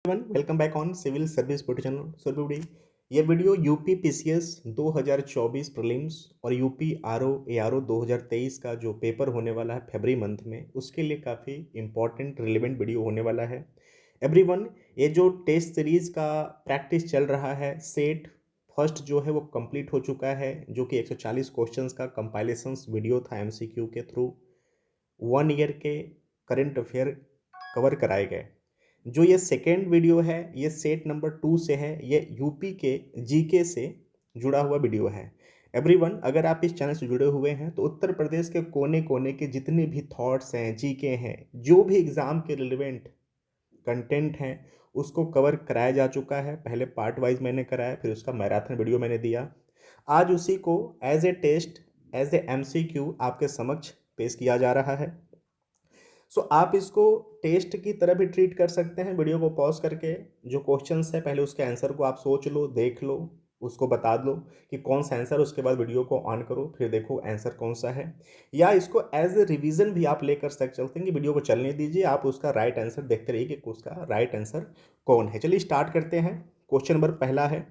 Welcome back on civil service protection service. ये video UP PCS 2024 prelims और UP RO ARO 2023 का जो paper होने वाला है फरवरी मंथ में, उसके लिए काफ़ी इंपॉर्टेंट रिलेवेंट वीडियो होने वाला है। एवरीवन, ये जो टेस्ट सीरीज का प्रैक्टिस चल रहा है, सेट फर्स्ट जो है वो कंप्लीट हो चुका है, जो कि 140 क्वेश्चंस का कंपाइलेशंस वीडियो था एमसीक्यू के थ्रू। 1 ईयर के करंट अफेयर कवर कराए गए। जो ये सेकेंड वीडियो है, ये सेट नंबर 2 से है। ये यूपी के जीके से जुड़ा हुआ वीडियो है। एवरीवन, अगर आप इस चैनल से जुड़े हुए हैं तो उत्तर प्रदेश के कोने कोने के जितने भी थॉट्स हैं, जीके हैं, जो भी एग्ज़ाम के रिलेवेंट कंटेंट हैं, उसको कवर कराया जा चुका है। पहले पार्ट वाइज मैंने कराया, फिर उसका मैराथन वीडियो मैंने दिया। आज उसी को as a test, as a MCQ आपके समक्ष पेश किया जा रहा है। सो आप इसको टेस्ट की तरह भी ट्रीट कर सकते हैं। वीडियो को पॉज करके जो क्वेश्चंस है पहले उसके आंसर को आप सोच लो, देख लो, उसको बता दो कि कौन सा आंसर, उसके बाद वीडियो को ऑन करो, फिर देखो आंसर कौन सा है। या इसको एज ए रिवीजन भी आप लेकर चलते हैं कि वीडियो को चलने दीजिए, आप उसका राइट आंसर देखते रहिए कि उसका राइट आंसर कौन है। चलिए स्टार्ट करते हैं। क्वेश्चन नंबर पहला है,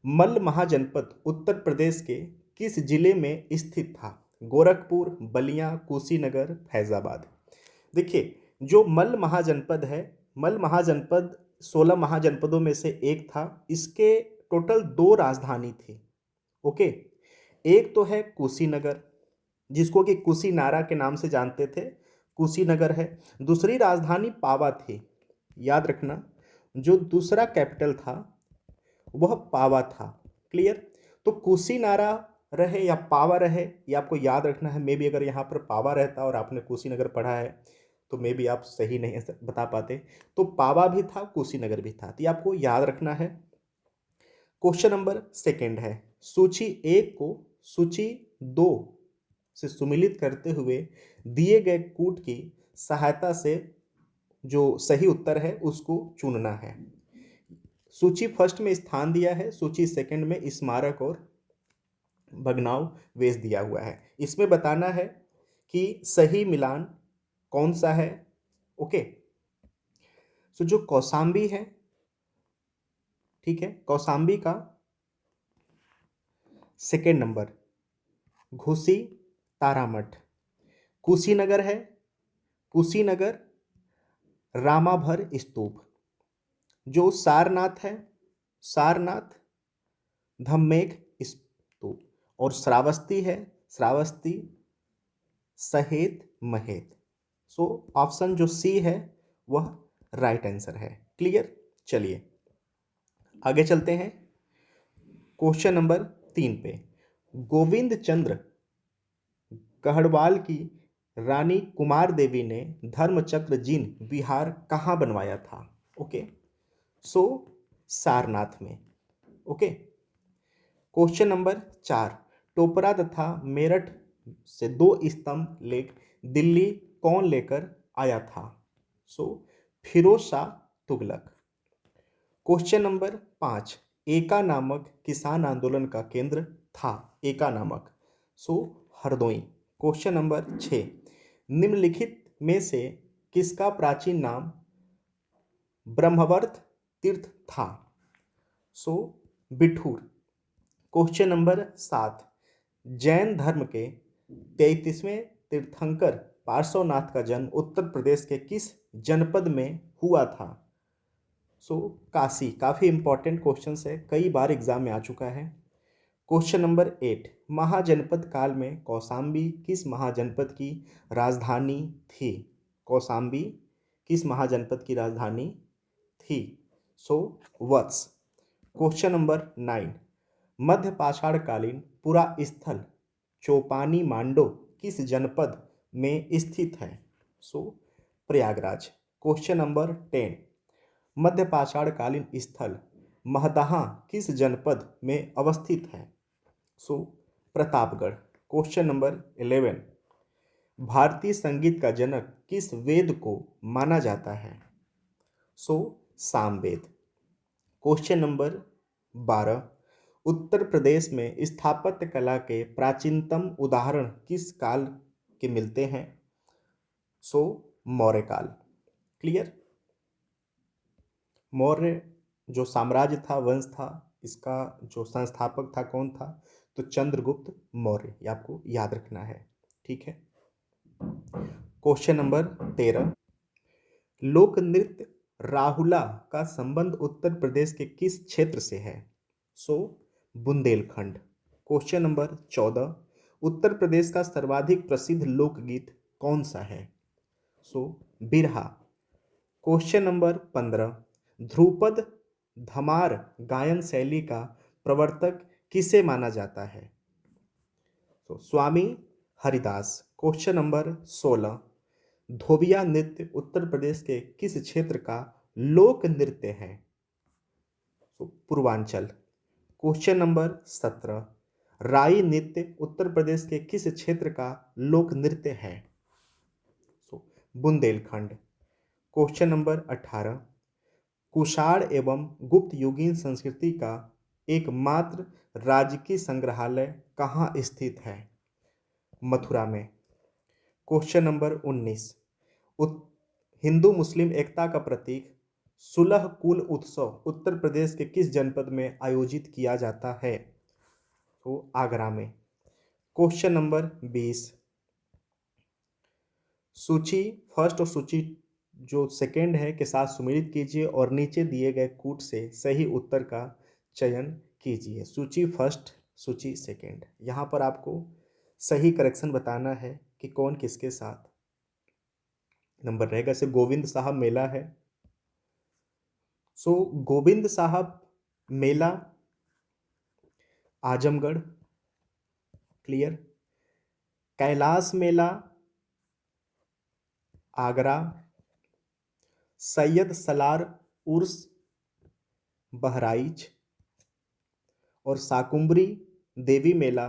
मल्ल महाजनपद उत्तर प्रदेश के किस जिले में स्थित था? गोरखपुर, बलिया, कुशीनगर, फैजाबाद। देखिए, जो मल्ल महाजनपद है, मल्ल महाजनपद 16 महाजनपदों में से एक था। इसके टोटल 2 राजधानी थी। ओके, एक तो है कुशीनगर, जिसको कि कुशीनारा के नाम से जानते थे, कुशीनगर है। दूसरी राजधानी पावा थी। याद रखना, जो दूसरा कैपिटल था वह पावा था। क्लियर? तो कुशीनारा रहे या पावा रहे, ये आपको याद रखना है। मे बी अगर यहाँ पर पावा रहता और आपने कुशीनगर पढ़ा है तो मे बी आप सही नहीं बता पाते। तो पावा भी था, कुशीनगर भी था, तो ये आपको याद रखना है। क्वेश्चन नंबर सेकंड है, सूची 1 को सूची 2 से सुमिलित करते हुए दिए गए कूट की सहायता से जो सही उत्तर है उसको चुनना है। सूची फर्स्ट में स्थान दिया है, सूची सेकंड में स्मारक और भगनाव वेश दिया हुआ है। इसमें बताना है कि सही मिलान कौन सा है। ओके, सो जो कौसाम्बी है, ठीक है, कौसाम्बी का सेकेंड नंबर घुसी तारामठ। कुशीनगर है, कुशीनगर रामाभर स्तूप। जो सारनाथ है, सारनाथ धम्मेक स्तूप। और श्रावस्ती है, श्रावस्ती सहेत महेत। सो ऑप्शन जो सी है वह राइट आंसर है। क्लियर? चलिए आगे चलते हैं क्वेश्चन नंबर 3 पे। गोविंद चंद्र गढ़वाल की रानी कुमार देवी ने धर्मचक्र जीन विहार कहाँ बनवाया था? ओके, सो सारनाथ में। ओके, क्वेश्चन नंबर 4, टोपरा तथा मेरठ से 2 स्तंभ लेख दिल्ली कौन लेकर आया था? सो फिरोज शाह तुगलक। क्वेश्चन नंबर 5, एका नामक किसान आंदोलन का केंद्र था? एका नामक, सो हरदोई। क्वेश्चन नंबर 6, निम्नलिखित में से किसका प्राचीन नाम ब्रह्मवर्त तीर्थ था? सो बिठूर। क्वेश्चन नंबर 7, जैन धर्म के 33वें तीर्थंकर पार्श्वनाथ का जन्म उत्तर प्रदेश के किस जनपद में हुआ था? सो काशी। काफ़ी इंपॉर्टेंट क्वेश्चन है, कई बार एग्जाम में आ चुका है। क्वेश्चन नंबर 8, महाजनपद काल में कौसाम्बी किस महाजनपद की राजधानी थी? कौसाम्बी किस महाजनपद की राजधानी थी? सो वत्स। क्वेश्चन नंबर 9, मध्य पाषाणकालीन पुरा स्थल चौपानी मांडो किस जनपद में स्थित है? सो प्रयागराज। क्वेश्चन नंबर 10, मध्य पाषाणकालीन स्थल महदहा किस जनपद में अवस्थित है? सो प्रतापगढ़। क्वेश्चन नंबर 11, भारतीय संगीत का जनक किस वेद को माना जाता है? सो सामवेद। क्वेश्चन नंबर 12, उत्तर प्रदेश में स्थापत्य कला के प्राचीनतम उदाहरण किस काल के मिलते हैं? सो मौर्य काल। क्लियर? मौर्य जो साम्राज्य था, वंश था, इसका जो संस्थापक था कौन था? तो चंद्रगुप्त मौर्य। ये आपको याद रखना है। ठीक है। क्वेश्चन नंबर 13, लोक नृत्य राहुला का संबंध उत्तर प्रदेश के किस क्षेत्र से है? सो बुंदेलखंड। क्वेश्चन नंबर 14, उत्तर प्रदेश का सर्वाधिक प्रसिद्ध लोकगीत कौन सा है? सो बिरहा। क्वेश्चन नंबर 15, ध्रुपद धमार गायन शैली का प्रवर्तक किसे माना जाता है? तो स्वामी हरिदास। क्वेश्चन नंबर 16, धोबिया नृत्य उत्तर प्रदेश के किस क्षेत्र का लोक नृत्य है? तो पूर्वांचल। क्वेश्चन नंबर 17, राई नृत्य उत्तर प्रदेश के किस क्षेत्र का लोक नृत्य है? तो बुंदेलखंड। क्वेश्चन नंबर 18, कुषाण एवं गुप्त युगीन संस्कृति का एकमात्र राजकीय संग्रहालय कहाँ स्थित है? मथुरा में। क्वेश्चन नंबर 19, हिंदू मुस्लिम एकता का प्रतीक सुलह कुल उत्सव उत्तर प्रदेश के किस जनपद में आयोजित किया जाता है? तो आगरा में। क्वेश्चन नंबर 20, सूची फर्स्ट और सूची जो सेकंड है के साथ सुमेलित कीजिए और नीचे दिए गए कूट से सही उत्तर का चयन कीजिए। सूची फर्स्ट, सूची सेकंड। यहाँ पर आपको सही करेक्शन बताना है कि कौन किसके साथ नंबर रहेगा। जैसे गोविंद साहब मेला है, सो गोविंद साहब मेला आजमगढ़, क्लियर। कैलाश मेला आगरा, सैयद सलार उर्स बहराइच और साकुम्बरी देवी मेला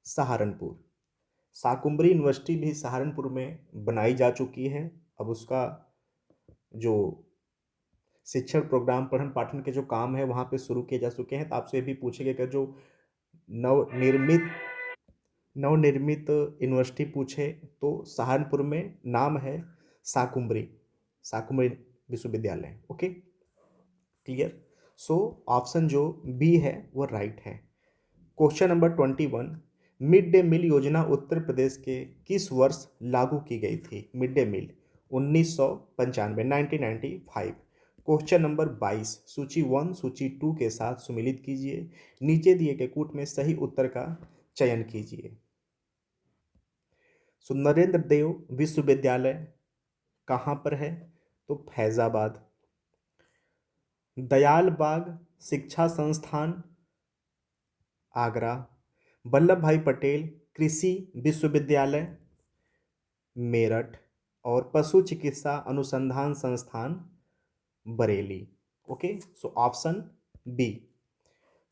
सहारनपुर। साकुम्बरी यूनिवर्सिटी भी सहारनपुर में बनाई जा चुकी है। अब उसका जो शिक्षण प्रोग्राम पठन पाठन के जो काम है वहाँ पे शुरू किए जा चुके हैं। तो आपसे भी पूछेगा कि जो नवनिर्मित यूनिवर्सिटी पूछे तो सहारनपुर में नाम है साकुम्बरी, साकुम्बरी विश्वविद्यालय। Okay, clear. सो ऑप्शन जो बी है वो राइट है। Question number 21, mid day meal योजना उत्तर प्रदेश के किस वर्ष लागू की गई थी? Mid day meal 1995, 1995। Question number 22, सूची 1 सूची 2 के साथ सुमेलित कीजिए। नीचे दिए गए कूट में सही उत्तर का चयन कीजिए। सो नरेंद्र देव विश्वविद्यालय कहाँ पर है? तो फैजाबाद। दयाल बाग शिक्षा संस्थान आगरा। वल्लभ भाई पटेल कृषि विश्वविद्यालय मेरठ और पशु चिकित्सा अनुसंधान संस्थान Bareilly. Okay, so option B.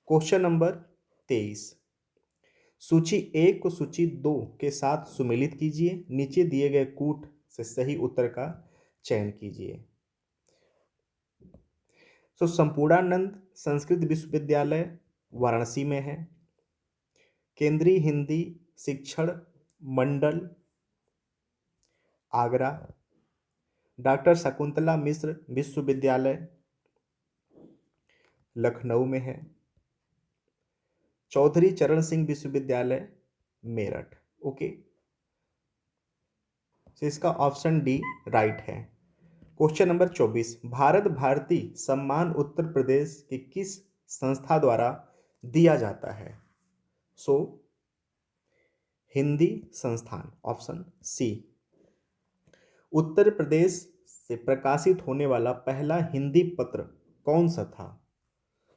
Question number 23, सूची 1 को सूची 2 के साथ सुमेलित कीजिए। नीचे दिए गए कूट से सही उत्तर का चयन कीजिए। सो संपूर्णानंद संस्कृत विश्वविद्यालय वाराणसी में है। केंद्रीय हिंदी शिक्षण मंडल आगरा। डॉक्टर शकुंतला मिश्र विश्वविद्यालय लखनऊ में है। चौधरी चरण सिंह विश्वविद्यालय मेरठ। ओके, तो इसका ऑप्शन डी राइट है। क्वेश्चन नंबर 24, भारत भारती सम्मान उत्तर प्रदेश की किस संस्था द्वारा दिया जाता है? सो हिंदी संस्थान, ऑप्शन सी। उत्तर प्रदेश से प्रकाशित होने वाला पहला हिंदी पत्र कौन सा था?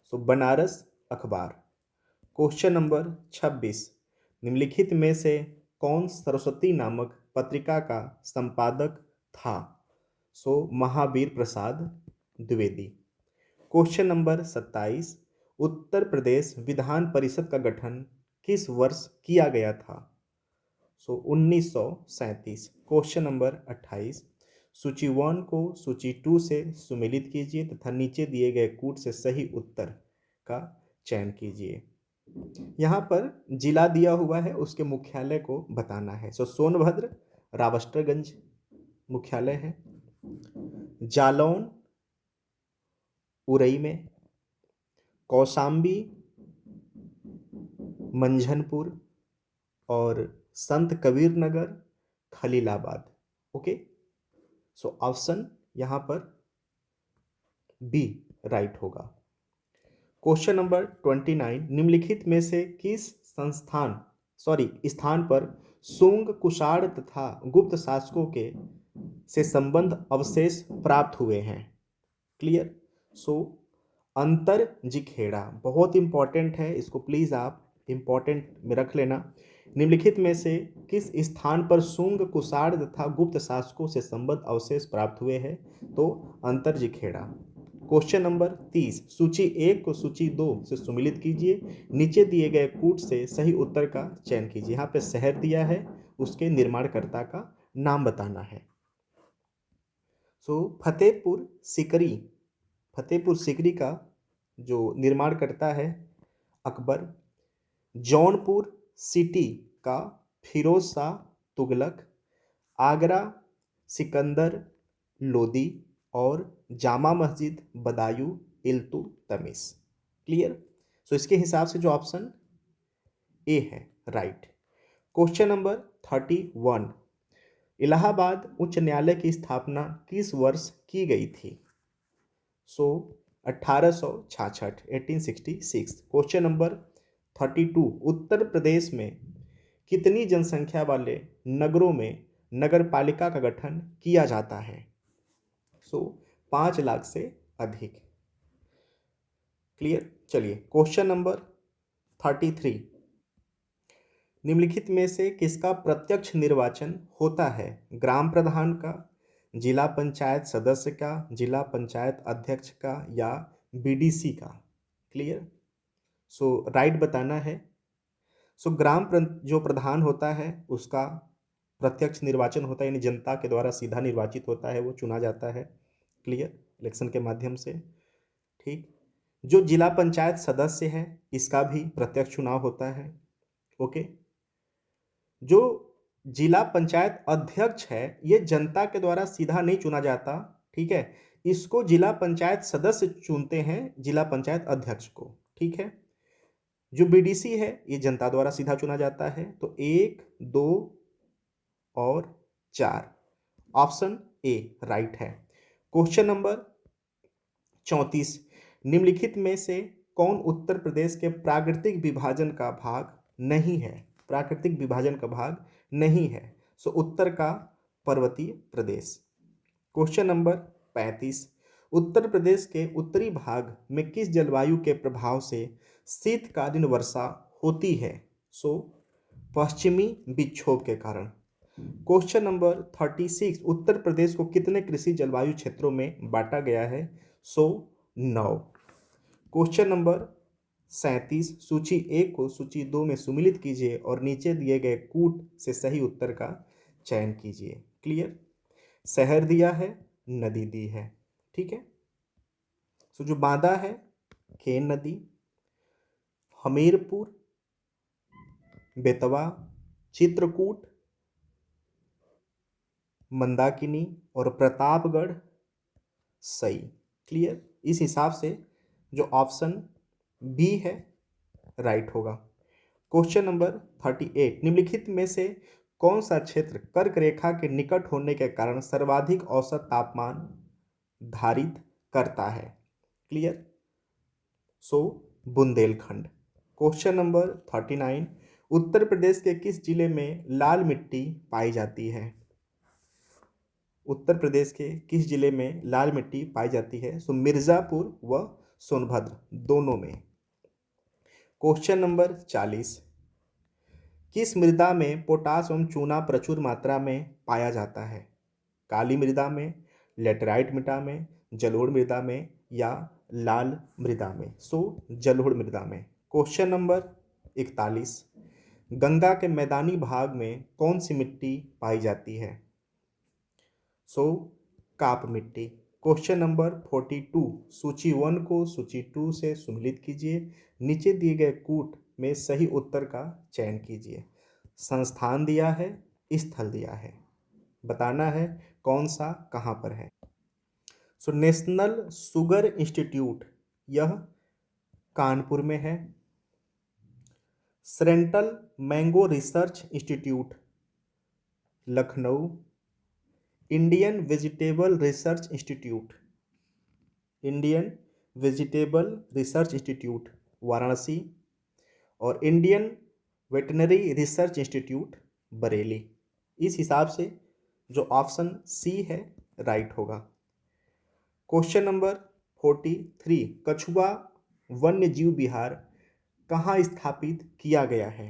सो बनारस अखबार। क्वेश्चन नंबर 26, निम्नलिखित में से कौन सरस्वती नामक पत्रिका का संपादक था? सो महावीर प्रसाद द्विवेदी। क्वेश्चन नंबर 27, उत्तर प्रदेश विधान परिषद का गठन किस वर्ष किया गया था? सो 1937। क्वेश्चन नंबर 28, सूची 1 को सूची 2 से सुमेलित कीजिए तथा नीचे दिए गए कूट से सही उत्तर का चयन कीजिए। यहाँ पर जिला दिया हुआ है, उसके मुख्यालय को बताना है। सो सोनभद्र रावस्टरगंज मुख्यालय है। जालौन उरई में, कौशाम्बी, मंझनपुर और संत Kabir Nagar, Khalilabad. Okay, so option यहां पर बी राइट होगा। क्वेश्चन नंबर 29, निम्नलिखित में से किस स्थान पर शुंग, कुषाण तथा गुप्त शासकों के से संबंध अवशेष प्राप्त हुए हैं? क्लियर। सो अंतरजिखेड़ा बहुत इंपॉर्टेंट है, इसको प्लीज आप इंपॉर्टेंट में रख लेना। निम्नलिखित में से किस स्थान पर शुंग, कुषाण तथा गुप्त शासकों से संबद्ध अवशेष प्राप्त हुए हैं? तो अंतरजिखेड़ा। क्वेश्चन नंबर 30, सूची 1 को सूची 2 से सुमिलित कीजिए, नीचे दिए गए कूट से सही उत्तर का चयन कीजिए। यहाँ पे शहर दिया है, उसके निर्माणकर्ता का नाम बताना है। फतेहपुर सीकरी का जो निर्माण करता है अकबर। जौनपुर सिटी का फिरोज शाह तुगलक। आगरा सिकंदर लोदी और जामा मस्जिद बदायूं इल्तुतमिश। क्लियर। सो इसके हिसाब से जो ऑप्शन ए है राइट। क्वेश्चन नंबर 31, इलाहाबाद उच्च न्यायालय की स्थापना किस वर्ष की गई थी? सो 1866, 1866। क्वेश्चन नंबर 32, उत्तर प्रदेश में कितनी जनसंख्या वाले नगरों में नगर पालिका का गठन किया जाता है? सो 5 लाख से अधिक। क्लियर। चलिए क्वेश्चन नंबर 33, निम्नलिखित में से किसका प्रत्यक्ष निर्वाचन होता है? ग्राम प्रधान का, जिला पंचायत सदस्य का, जिला पंचायत अध्यक्ष का या बीडीसी का? क्लियर। सो राइट बताना है। सो जो प्रधान होता है उसका प्रत्यक्ष निर्वाचन होता है, यानी जनता के द्वारा सीधा निर्वाचित होता है, वो चुना जाता है। क्लियर, इलेक्शन के माध्यम से। ठीक। जो जिला पंचायत सदस्य है इसका भी प्रत्यक्ष चुनाव होता है। ओके। जो जिला पंचायत अध्यक्ष है ये जनता के द्वारा सीधा नहीं चुना जाता, ठीक है, इसको जिला पंचायत सदस्य चुनते हैं, जिला पंचायत अध्यक्ष को। ठीक है। जो बीडीसी है ये जनता द्वारा सीधा चुना जाता है। तो 1, 2 और 4, ऑप्शन ए राइट है। क्वेश्चन नंबर 34, निम्नलिखित में से कौन उत्तर प्रदेश के प्राकृतिक विभाजन का भाग नहीं है? प्राकृतिक विभाजन का भाग नहीं है। सो उत्तर का पर्वतीय प्रदेश। क्वेश्चन नंबर 35, उत्तर प्रदेश के उत्तरी भाग में किस जलवायु के प्रभाव से शीतकालीन वर्षा होती है? सो पश्चिमी विक्षोभ के कारण। क्वेश्चन नंबर 36, उत्तर प्रदेश को कितने कृषि जलवायु क्षेत्रों में बांटा गया है? सो 9। क्वेश्चन नंबर 37, सूची 1 को सूची 2 में सुमिलित कीजिए और नीचे दिए गए कूट से सही उत्तर का चयन कीजिए। क्लियर। शहर दिया है, नदी दी है। ठीक है। सो जो बांदा है केन नदी, हमीरपुर, बेतवा, चित्रकूट, मंदाकिनी और प्रतापगढ़ सई। क्लियर। इस हिसाब से जो ऑप्शन बी है राइट होगा। क्वेश्चन नंबर 38, निम्नलिखित में से कौन सा क्षेत्र कर्क रेखा के निकट होने के कारण सर्वाधिक औसत तापमान धारित करता है? क्लियर। सो बुंदेलखंड। क्वेश्चन नंबर 39, उत्तर प्रदेश के किस जिले में लाल मिट्टी पाई जाती है? उत्तर प्रदेश के किस जिले में लाल मिट्टी पाई जाती है? सो मिर्जापुर व सोनभद्र दोनों में। क्वेश्चन नंबर 40, किस मृदा में पोटास एवं चूना प्रचुर मात्रा में पाया जाता है? काली मृदा में, लेटराइट मृदा में, जलोढ़ मृदा में या लाल मृदा में? सो जलोढ़ मृदा में। क्वेश्चन नंबर 41, गंगा के मैदानी भाग में कौन सी मिट्टी पाई जाती है? सो काप मिट्टी। क्वेश्चन नंबर 42, सूची 1 को सूची 2 से सुमिलित कीजिए, नीचे दिए गए कूट में सही उत्तर का चयन कीजिए। संस्थान दिया है, स्थल दिया है, बताना है कौन सा कहाँ पर है। सो नेशनल शुगर इंस्टीट्यूट यह कानपुर में है। Central mango research institute Lucknow. Indian vegetable research institute, Indian vegetable research institute Varanasi. और Indian veterinary research institute Bareilly. इस हिसाब से जो ऑप्शन सी है राइट होगा। क्वेश्चन नंबर 43, कछुआ वन्य जीव विहार कहाँ स्थापित किया गया है?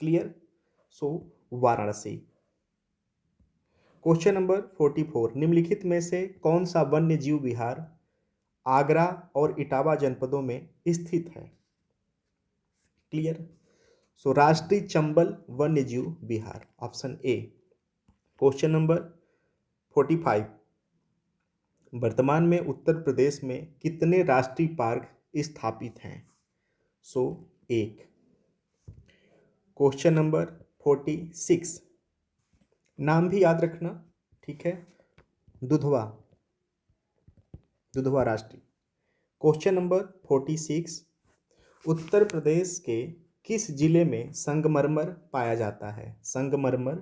क्लियर, सो वाराणसी। क्वेश्चन नंबर 44, निम्नलिखित में से कौन सा वन्य जीव विहार आगरा और इटावा जनपदों में स्थित है? क्लियर, सो राष्ट्रीय चंबल वन्य जीव विहार, ऑप्शन ए। क्वेश्चन नंबर 45, वर्तमान में उत्तर प्रदेश में कितने राष्ट्रीय पार्क स्थापित हैं? सो एक। क्वेश्चन नंबर 46, नाम भी याद रखना, ठीक है, दुधवा, दुधवा राष्ट्रीय। क्वेश्चन नंबर 46, उत्तर प्रदेश के किस जिले में संगमरमर पाया जाता है? संगमरमर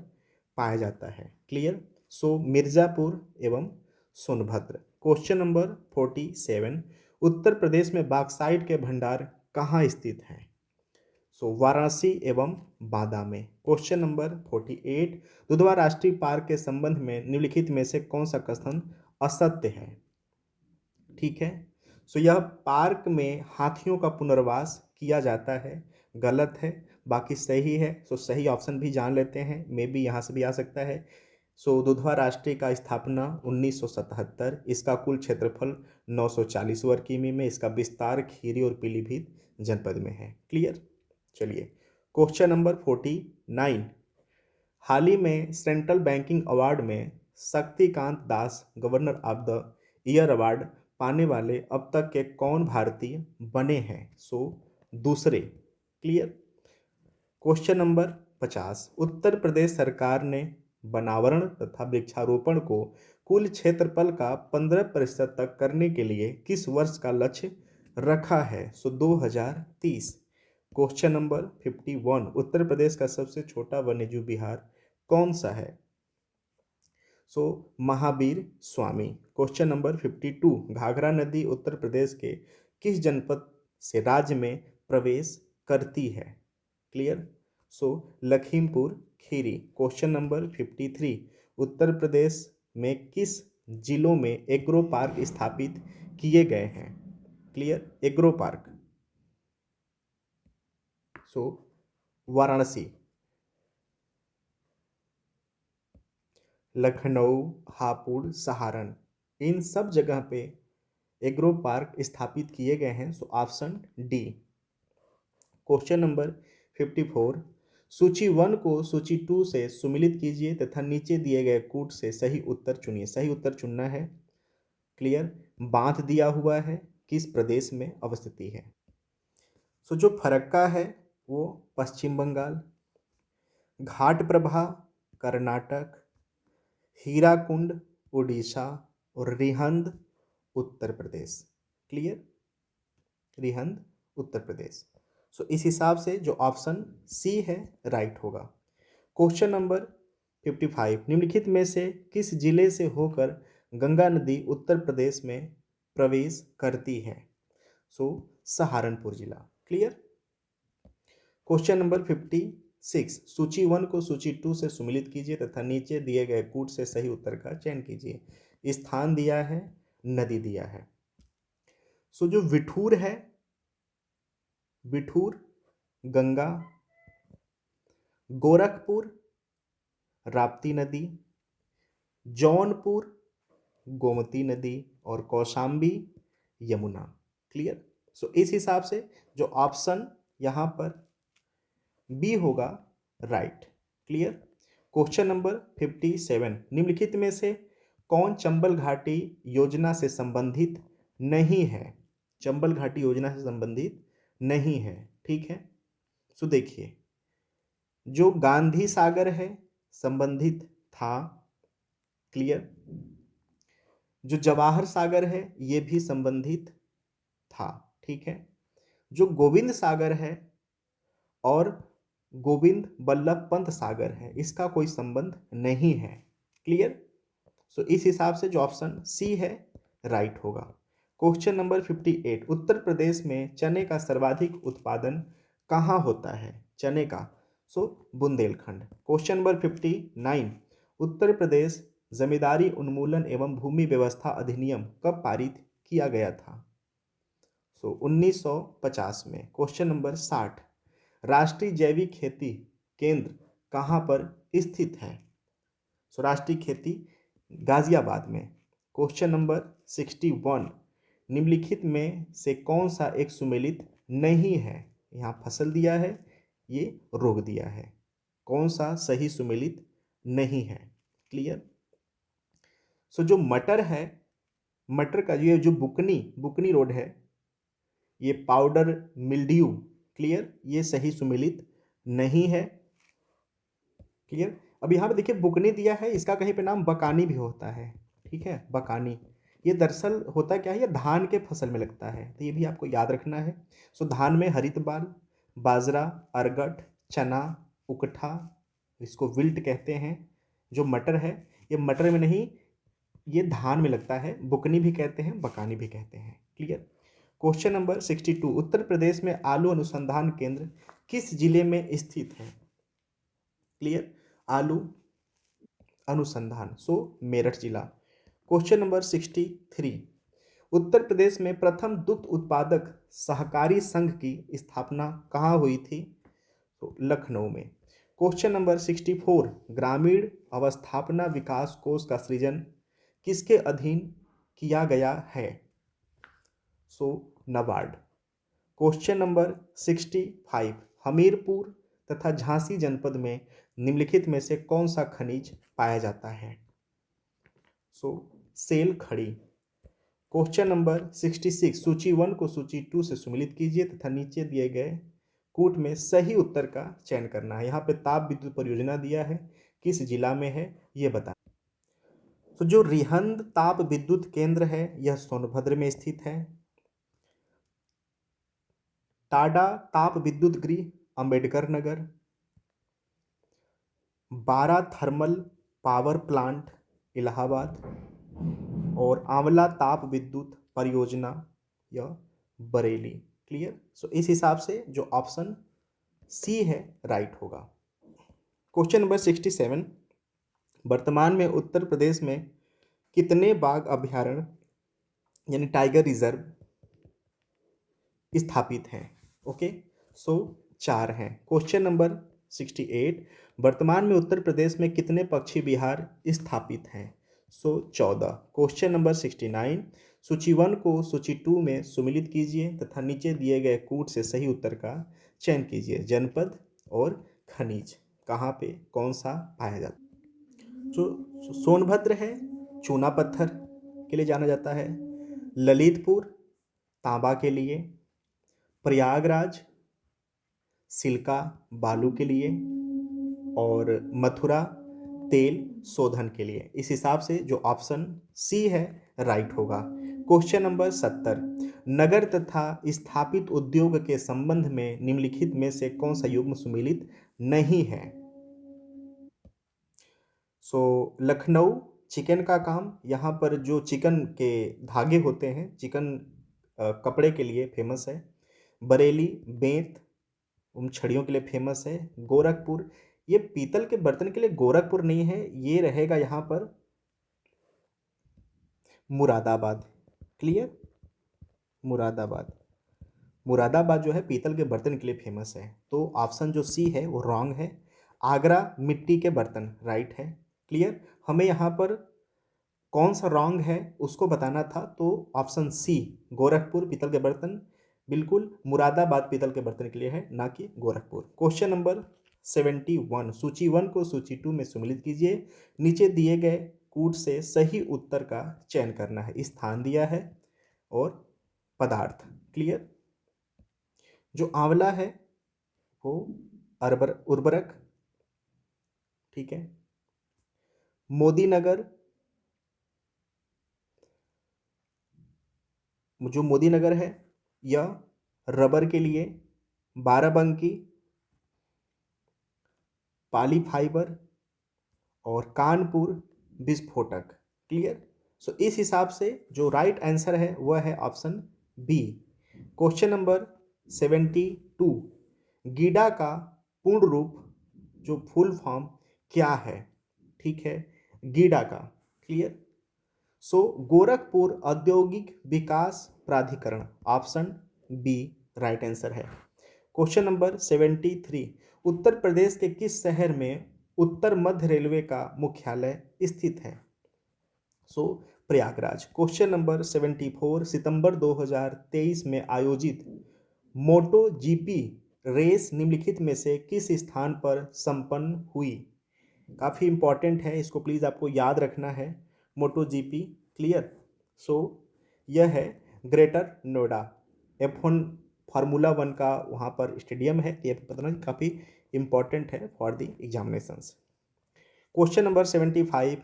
पाया जाता है, क्लियर, सो मिर्जापुर एवं सोनभद्र। क्वेश्चन नंबर 47, उत्तर प्रदेश में बॉक्साइट के भंडार कहाँ स्थित हैं? सो वाराणसी एवं बांदा में। क्वेश्चन नंबर 48, दुधवा राष्ट्रीय पार्क के संबंध में निम्नलिखित में से कौन सा कथन असत्य है? ठीक है, सो यह पार्क में हाथियों का पुनर्वास किया जाता है, गलत है, बाकी सही है। सो सही ऑप्शन भी जान लेते हैं, मे बी यहाँ से भी आ सकता है। सो दुधवा राष्ट्रीय का स्थापना 1977, इसका कुल क्षेत्रफल 940 वर्ग किमी में, इसका विस्तार खीरी और पीलीभीत जनपद में है, क्लियर। चलिए क्वेश्चन नंबर 49, हाल ही में सेंट्रल बैंकिंग अवार्ड में Shaktikanta Das governor of the year award पाने वाले अब तक के कौन भारतीय बने हैं? सो दूसरे, clear. Question number 50, Uttar Pradesh सरकार ने वनावरण तथा वृक्षारोपण को कुल क्षेत्रफल का 15% तक करने के लिए किस वर्ष का लक्ष्य रखा है? सो 2030। क्वेश्चन नंबर 51, उत्तर प्रदेश का सबसे छोटा वन्यजीव विहार कौन सा है? सो महावीर स्वामी। क्वेश्चन नंबर 52, घाघरा नदी उत्तर प्रदेश के किस जनपद से राज्य में प्रवेश करती है? क्लियर, सो लखीमपुर खीरी। क्वेश्चन नंबर 53, उत्तर प्रदेश में किस जिलों में एग्रो पार्क स्थापित किए गए हैं? क्लियर, एग्रो पार्क, सो वाराणसी, लखनऊ, हापुड़, सहारन, इन सब जगह पे एग्रो पार्क स्थापित किए गए हैं। So option D. Question number 54, सूची 1 को सूची 2 से सुमिलित कीजिए तथा नीचे दिए गए कूट से सही उत्तर चुनिए। सही उत्तर चुनना है, क्लियर। बांध दिया हुआ है, किस प्रदेश में अवस्थिति है? सो जो फरक्का है वो पश्चिम बंगाल, घाट प्रभा कर्नाटक, हीराकुंड उड़ीसा और रिहंद उत्तर प्रदेश, क्लियर, रिहंद उत्तर प्रदेश। सो इस हिसाब से जो ऑप्शन सी है राइट होगा। क्वेश्चन नंबर 55, निम्नलिखित में से किस जिले से होकर गंगा नदी उत्तर प्रदेश में प्रवेश करती है? सो सहारनपुर जिला, क्लियर। क्वेश्चन नंबर 56, सूची 1 को सूची 2 से सुमिलित कीजिए तथा नीचे दिए गए कूट से सही उत्तर का चयन कीजिए। स्थान दिया है, नदी दिया है। सो जो विठूर है, विठूर गंगा, गोरखपुर राप्ती नदी, जौनपुर गोमती नदी और कौशाम्बी यमुना, क्लियर। सो इस हिसाब से जो ऑप्शन यहाँ पर बी होगा राइट, क्लियर। क्वेश्चन नंबर 57, निम्नलिखित में से कौन चंबल घाटी योजना से संबंधित नहीं है? चंबल घाटी योजना से संबंधित नहीं है, ठीक है। सो देखिए, जो गांधी सागर है संबंधित था, क्लियर। जो जवाहर सागर है ये भी संबंधित था, ठीक है। जो गोविंद सागर है और गोविंद बल्लभ पंत सागर है इसका कोई संबंध नहीं है। क्लियर। सो इस हिसाब से जो ऑप्शन सी है राइट होगा। क्वेश्चन नंबर 58, उत्तर प्रदेश में चने का सर्वाधिक उत्पादन कहाँ होता है? चने का। सो बुंदेलखंड। क्वेश्चन नंबर 59, उत्तर प्रदेश जमींदारी उन्मूलन एवं भूमि व्यवस्था अधिनियम कब पारित किया गया था? सो 1950 में। क्वेश्चन नंबर 60, राष्ट्रीय जैविक खेती केंद्र कहाँ पर स्थित है? सो राष्ट्रीय खेती गाजियाबाद में। क्वेश्चन नंबर 61, निम्नलिखित में से कौन सा एक सुमेलित नहीं है? यहाँ फसल दिया है, ये रोक दिया है। कौन सा सही सुमेलित नहीं है? क्लियर। सो जो मटर है, मटर का ये जो बुकनी बुकनी रोड है, ये पाउडर मिल्ड्यू, क्लियर, ये सही सुमेलित नहीं है। क्लियर। अब यहाँ पे देखिए बुकनी दिया है, इसका कहीं पे नाम बकानी भी होता है, ठीक है, बकानी। ये दरअसल होता क्या है, ये धान के फसल में लगता है, तो ये भी आपको याद रखना है। सो धान में हरित बाल, बाजरा, अरगट, चना, उकठा, इसको विल्ट कहते हैं। जो मटर है ये मटर में नहीं, ये धान में लगता है, बुकनी भी कहते हैं, बकानी भी कहते हैं। Clear. Question number 62, Uttar Pradesh में आलू अनुसंधान केंद्र किस जिले में स्थित है? क्लियर। आलू अनुसंधान, सो मेरठ जिला। क्वेश्चन नंबर 63, उत्तर प्रदेश में प्रथम दुग्ध उत्पादक सहकारी संघ की स्थापना कहाँ हुई थी? तो लखनऊ में। क्वेश्चन नंबर 64, ग्रामीण अवस्थापना विकास कोष का सृजन किसके अधीन किया गया है? सो नाबार्ड। क्वेश्चन नंबर 65, हमीरपुर तथा झांसी जनपद में निम्नलिखित में से कौन सा खनिज पाया जाता है? सो सेल खड़ी। क्वेश्चन नंबर 66, सूची 1 को सूची 2 से सम्मिलित कीजिए तथा नीचे दिए गए कूट में सही उत्तर का चयन करना है। यहाँ पे ताप विद्युत परियोजना दिया है, किस जिला में है ये बताएं। तो जो रिहंद ताप विद्युत केंद्र है यह सोनभद्र में स्थित है। टाडा ताप विद्युत गृह अंबेडकर नगर। बारा थर्मल पावर प्लांट इलाहाबाद। और आंवला ताप विद्युत परियोजना यह बरेली। क्लियर। सो इस हिसाब से जो ऑप्शन सी है राइट होगा। क्वेश्चन नंबर 67, वर्तमान में उत्तर प्रदेश में कितने बाघ अभयारण्य यानी टाइगर रिजर्व स्थापित हैं? ओके, सो 4 हैं। क्वेश्चन नंबर 68, वर्तमान में उत्तर प्रदेश में कितने पक्षी विहार स्थापित हैं? सो 14। क्वेश्चन नंबर 69, सूची 1 को सूची 2 में सम्मिलित कीजिए तथा नीचे दिए गए कूट से सही उत्तर का चयन कीजिए। जनपद और खनिज कहाँ पे कौन सा पाया जाता है? जो सोनभद्र है चूना पत्थर के लिए जाना जाता है, ललितपुर तांबा के लिए, प्रयागराज सिल्का बालू के लिए, और मथुरा तेल शोधन के लिए। इस हिसाब से जो ऑप्शन सी है राइट होगा। क्वेश्चन नंबर 70, नगर तथा स्थापित उद्योग के संबंध में निम्नलिखित में से कौन सा युग्म सुमेलित नहीं है? सो लखनऊ चिकन का काम, यहाँ पर जो चिकन के धागे होते हैं, चिकन कपड़े के लिए फेमस है। बरेली बेंत उन छड़ियों के लिए फेमस है। गोरखपुर ये पीतल के बर्तन के लिए गोरखपुर नहीं है, ये रहेगा यहाँ पर मुरादाबाद। क्लियर। मुरादाबाद, मुरादाबाद जो है पीतल के बर्तन के लिए फेमस है, तो ऑप्शन जो सी है वो रॉन्ग है। आगरा मिट्टी के बर्तन राइट है। क्लियर। हमें यहाँ पर कौन सा रॉन्ग है उसको बताना था, तो ऑप्शन सी गोरखपुर पीतल के बर्तन बिल्कुल मुरादाबाद पीतल के बर्तन के लिए है, ना कि गोरखपुर। क्वेश्चन नंबर 71, सूची 1 को सूची 2 में सम्मिलित कीजिए। नीचे दिए गए कूट से सही उत्तर का चयन करना है। स्थान दिया है और पदार्थ। क्लियर। जो आंवला है वो उर्वरक, ठीक है। मोदी नगर जो मोदी नगर है यह रबर के लिए, बाराबंकी पाली फाइबर और कानपुर विस्फोटक। क्लियर। सो इस हिसाब से जो राइट आंसर है वह है option B. Question number 72, GIDA का पूर्ण रूप जो फुल फॉर्म क्या है? ठीक है, गीडा का। क्लियर। सो गोरखपुर औद्योगिक विकास प्राधिकरण, ऑप्शन बी राइट आंसर है। क्वेश्चन नंबर 73, उत्तर प्रदेश के किस शहर में उत्तर मध्य रेलवे का मुख्यालय स्थित है? सो प्रयागराज। क्वेश्चन नंबर 74, सितंबर 2023 में आयोजित मोटो जीपी रेस निम्नलिखित में से किस स्थान पर संपन्न हुई? काफ़ी इंपॉर्टेंट है, इसको प्लीज़ आपको याद रखना है। मोटो जीपी। क्लियर। सो यह है ग्रेटर नोएडा। F1 फार्मूला 1 का वहाँ पर स्टेडियम है, ये पता नहीं, काफ़ी इंपॉर्टेंट है for the examinations. Question number 75,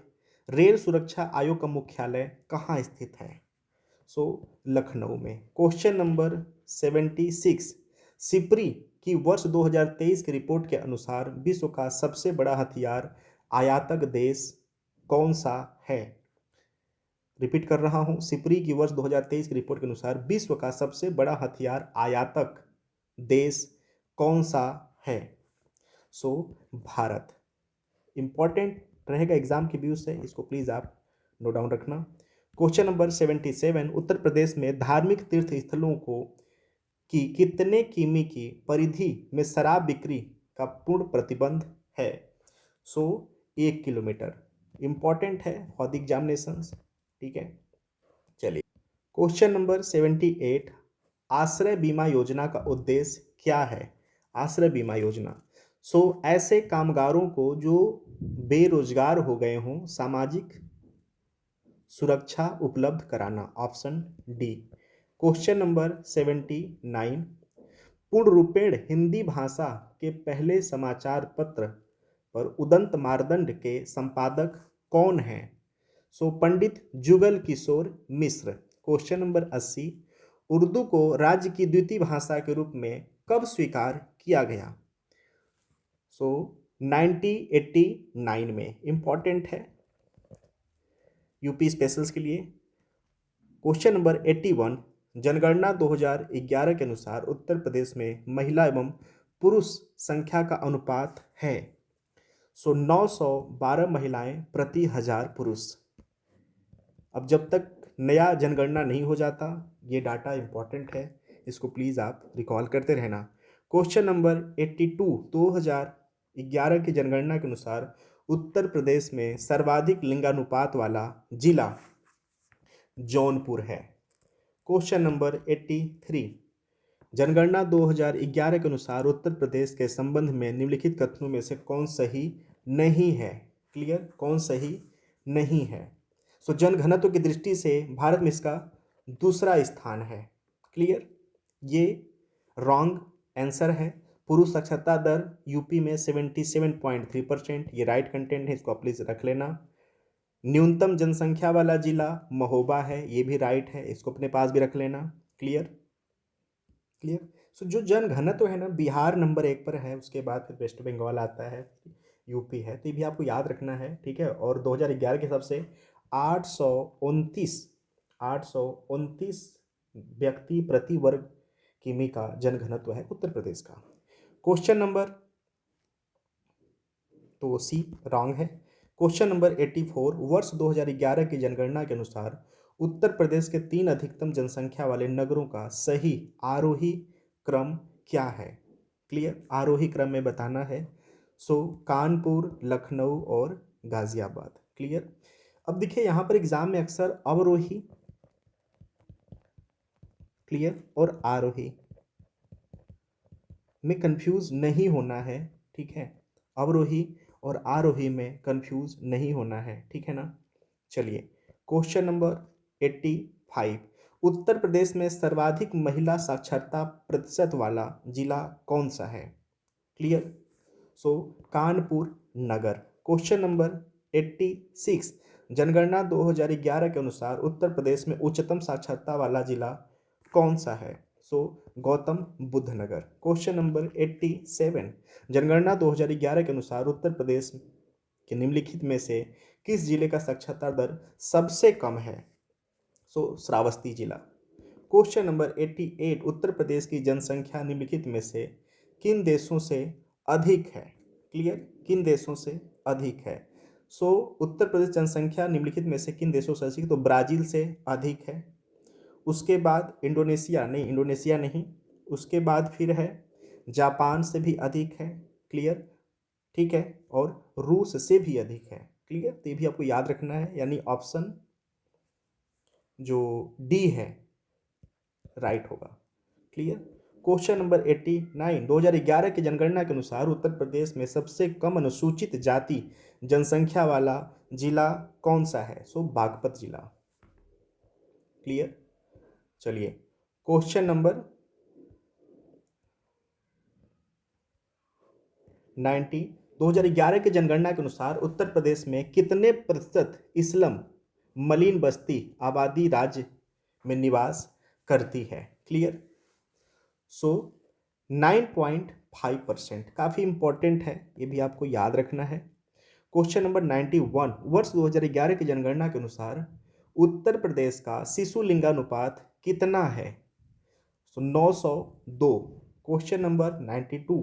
rail सुरक्षा आयोग का मुख्यालय कहाँ स्थित है? सो लखनऊ में। क्वेश्चन नंबर 76, सिपरी की वर्ष 2023 की रिपोर्ट के अनुसार विश्व का सबसे बड़ा हथियार आयातक देश कौन सा है? रिपीट कर रहा हूं, सिपरी की वर्ष 2023 की रिपोर्ट के अनुसार विश्व का सबसे बड़ा हथियार आयातक देश कौन सा है? सो भारत। इंपॉर्टेंट रहेगा एग्जाम के व्यू से, इसको प्लीज आप नोट डाउन रखना। क्वेश्चन नंबर 77, उत्तर प्रदेश में धार्मिक तीर्थ स्थलों को की कितने किमी की परिधि में शराब बिक्री का पूर्ण प्रतिबंध है? सो 1 किलोमीटर। इंपॉर्टेंट है फॉर द एग्जामिनेशंस। ठीक है, चलिए। क्वेश्चन नंबर 78, आश्रय बीमा योजना का उद्देश्य क्या है? आश्रय बीमा योजना, सो ऐसे कामगारों को जो बेरोजगार हो गए हों सामाजिक सुरक्षा उपलब्ध कराना, ऑप्शन डी। क्वेश्चन नंबर 79, पूर्ण रूपेण हिंदी भाषा के पहले समाचार पत्र पर उदंत मार्तंड के संपादक कौन हैं? सो पंडित जुगल किशोर मिश्र। क्वेश्चन नंबर 80, उर्दू को राज्य की द्वितीय भाषा के रूप में कब स्वीकार किया गया? सो 1989 में। इंपॉर्टेंट है यूपी स्पेशल्स के लिए। क्वेश्चन नंबर 81, जनगणना 2011 के अनुसार उत्तर प्रदेश में महिला एवं पुरुष संख्या का अनुपात है? सो 912 महिलाएं प्रति 1000 पुरुष। अब जब तक नया जनगणना नहीं हो जाता, ये डाटा इंपॉर्टेंट है, इसको प्लीज़ आप रिकॉल करते रहना। क्वेश्चन नंबर 82, 2011 की जनगणना के अनुसार उत्तर प्रदेश में सर्वाधिक लिंगानुपात वाला जिला जौनपुर है। क्वेश्चन नंबर 83, जनगणना 2011 के अनुसार उत्तर प्रदेश के संबंध में निम्नलिखित कथनों में से कौन सही नहीं है? क्लियर, कौन सही नहीं है? सो जनघनत्व की दृष्टि से भारत में इसका दूसरा स्थान है। क्लियर, ये रॉन्ग आंसर है। पुरुष साक्षरता दर यूपी में 77.3%, ये राइट कंटेंट है, इसको आप प्लीज रख लेना। न्यूनतम जनसंख्या वाला जिला महोबा है, ये भी राइट है, इसको अपने पास भी रख लेना। क्लियर। क्लियर। सो जो जनघनत्व है ना, बिहार नंबर 1 पर है, उसके बाद फिर वेस्ट बंगाल आता है, यूपी है, तो ये भी आपको याद रखना है। ठीक है, और 2011 के हिसाब से 829 व्यक्ति प्रति वर्ग किमी का जनघनत्व है उत्तर प्रदेश का। क्वेश्चन नंबर, तो सी रॉन्ग है। क्वेश्चन नंबर 84, वर्ष 2011 की जनगणना के अनुसार उत्तर प्रदेश के 3 अधिकतम जनसंख्या वाले नगरों का सही आरोही क्रम क्या है? क्लियर, आरोही क्रम में बताना है। सो कानपुर, लखनऊ और गाजियाबाद। क्लियर। अब देखिए यहाँ पर एग्जाम में अक्सर अवरोही, क्लियर, और आरोही में कंफ्यूज नहीं होना है। ठीक है, अवरोही और आरोही में कंफ्यूज नहीं होना है। ठीक है ना। चलिए, क्वेश्चन नंबर 85, उत्तर प्रदेश में सर्वाधिक महिला साक्षरता प्रतिशत वाला जिला कौन सा है? क्लियर। सो कानपुर नगर। क्वेश्चन नंबर 86, जनगणना 2011 के अनुसार उत्तर प्रदेश में उच्चतम साक्षरता वाला जिला कौन सा है? सो गौतम बुद्ध नगर। क्वेश्चन नंबर 87, जनगणना 2011 के अनुसार उत्तर प्रदेश के निम्नलिखित में से किस जिले का साक्षरता दर सबसे कम है? सो श्रावस्ती जिला। क्वेश्चन नंबर 88, उत्तर प्रदेश की जनसंख्या निम्नलिखित में से किन देशों से अधिक है? क्लियर, किन देशों से अधिक है? सो उत्तर प्रदेश जनसंख्या निम्नलिखित में से किन देशों से अधिक? तो ब्राजील से अधिक है, उसके बाद इंडोनेशिया नहीं, उसके बाद फिर है जापान से भी अधिक है। क्लियर, ठीक है, और रूस से भी अधिक है। क्लियर, तो ये भी आपको याद रखना है, यानी ऑप्शन जो डी है राइट होगा। क्लियर। क्वेश्चन नंबर 89, 2011 की जनगणना के अनुसार उत्तर प्रदेश में सबसे कम अनुसूचित जाति जनसंख्या वाला जिला कौन सा है? सो बागपत जिला। क्लियर, चलिए क्वेश्चन नंबर 90, 2011 की जनगणना के अनुसार उत्तर प्रदेश में कितने प्रतिशत इस्लाम मलिन बस्ती आबादी राज्य में निवास करती है? क्लियर, सो 9.5%, काफ़ी इंपॉर्टेंट है, ये भी आपको याद रखना है। क्वेश्चन नंबर 91, वर्ष 2011 की जनगणना के अनुसार उत्तर प्रदेश का शिशु लिंगानुपात कितना है? सो 902। क्वेश्चन नंबर 92,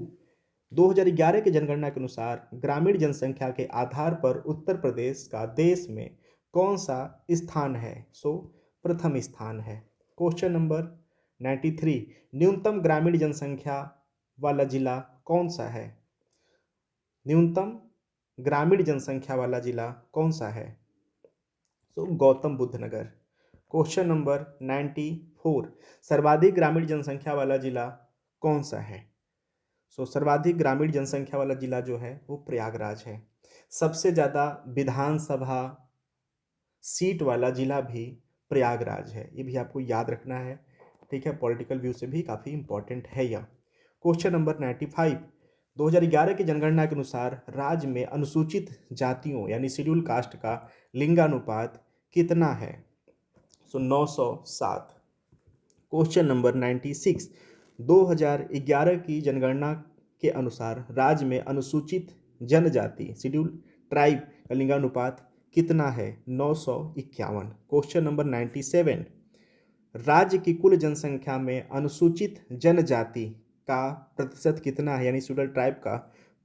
2011 की जनगणना के अनुसार ग्रामीण जनसंख्या के आधार पर उत्तर प्रदेश का देश में कौन सा स्थान है? सो प्रथम स्थान है। क्वेश्चन नंबर 93, न्यूनतम ग्रामीण जनसंख्या वाला जिला कौन सा है? न्यूनतम ग्रामीण जनसंख्या वाला जिला कौन सा है? सो गौतम बुद्ध नगर। क्वेश्चन नंबर 94, सर्वाधिक ग्रामीण जनसंख्या वाला जिला कौन सा है? सो सर्वाधिक ग्रामीण जनसंख्या वाला जिला जो है वो प्रयागराज है। सबसे ज़्यादा विधानसभा सीट वाला जिला भी प्रयागराज है, ये भी आपको याद रखना है। ठीक है, पॉलिटिकल व्यू से भी काफ़ी इंपॉर्टेंट है यह। क्वेश्चन नंबर 95, 2011 की जनगणना के अनुसार राज्य में अनुसूचित जातियों यानी शेड्यूल कास्ट का लिंगानुपात कितना है? सो 907। क्वेश्चन नंबर 96, 2011 की जनगणना के अनुसार राज्य में अनुसूचित जनजाति शेड्यूल ट्राइब का लिंगानुपात कितना है? 951। क्वेश्चन नंबर 97, राज्य की कुल जनसंख्या में अनुसूचित जनजाति का प्रतिशत कितना है, यानी शेड्यूल ट्राइब का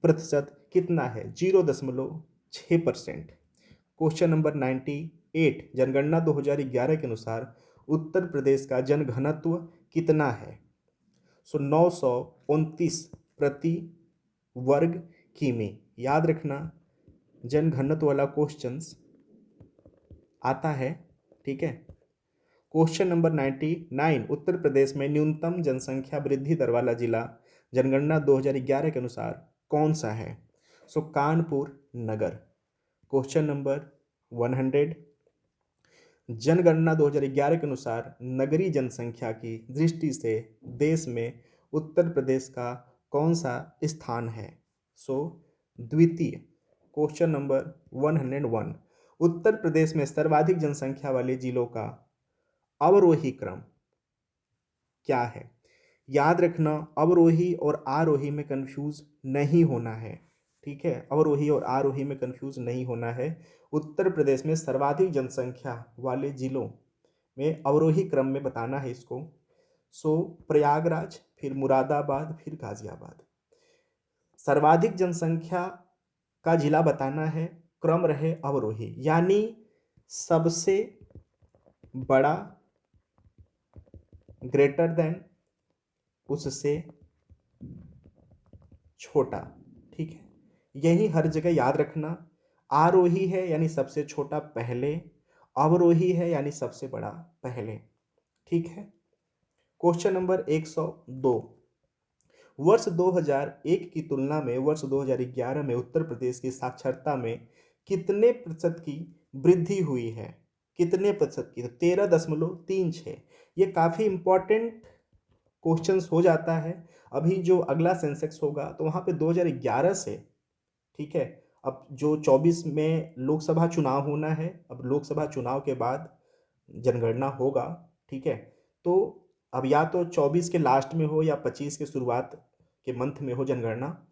प्रतिशत कितना है? 0.6%। क्वेश्चन नंबर 98, जनगणना 2011 के अनुसार उत्तर प्रदेश का जनघनत्व कितना है? सो 929 प्रति वर्ग किमी। याद रखना, जनघनत्व वाला क्वेश्चंस आता है। ठीक है। क्वेश्चन नंबर 99, उत्तर प्रदेश में न्यूनतम जनसंख्या वृद्धि दर वाला जिला जनगणना 2011 के अनुसार कौन सा है? सो कानपुर नगर। क्वेश्चन नंबर 100, जनगणना 2011 के अनुसार नगरीय जनसंख्या की दृष्टि से देश में उत्तर प्रदेश का कौन सा स्थान है? सो द्वितीय। क्वेश्चन नंबर 101, उत्तर प्रदेश में सर्वाधिक जनसंख्या वाले जिलों का अवरोही क्रम क्या है? याद रखना, अवरोही और आरोही में कंफ्यूज नहीं होना है। ठीक है, अवरोही और आरोही में कंफ्यूज नहीं होना है। उत्तर प्रदेश में सर्वाधिक जनसंख्या वाले जिलों में अवरोही क्रम में बताना है इसको। सो प्रयागराज, फिर मुरादाबाद, फिर गाजियाबाद। सर्वाधिक जनसंख्या का जिला बताना है, क्रम रहे अवरोही, यानी सबसे बड़ा ग्रेटर देन उससे छोटा। ठीक है, यही हर जगह याद रखना। आरोही है यानी सबसे छोटा पहले, अवरोही है यानी सबसे बड़ा पहले। ठीक है। क्वेश्चन नंबर 102, वर्ष 2001 की तुलना में वर्ष 2011 में उत्तर प्रदेश की साक्षरता में कितने प्रतिशत की वृद्धि हुई है? कितने प्रतिशत की? तो 13.36। ये काफ़ी इंपॉर्टेंट क्वेश्चंस हो जाता है। अभी जो अगला सेंसेक्स होगा तो वहाँ पे 2011 से, ठीक है, अब जो 24 में लोकसभा चुनाव होना है, अब लोकसभा चुनाव के बाद जनगणना होगा, ठीक है? तो अब या तो 24 के लास्ट में हो या 25 के शुरुआत के मंथ में हो जनगणना।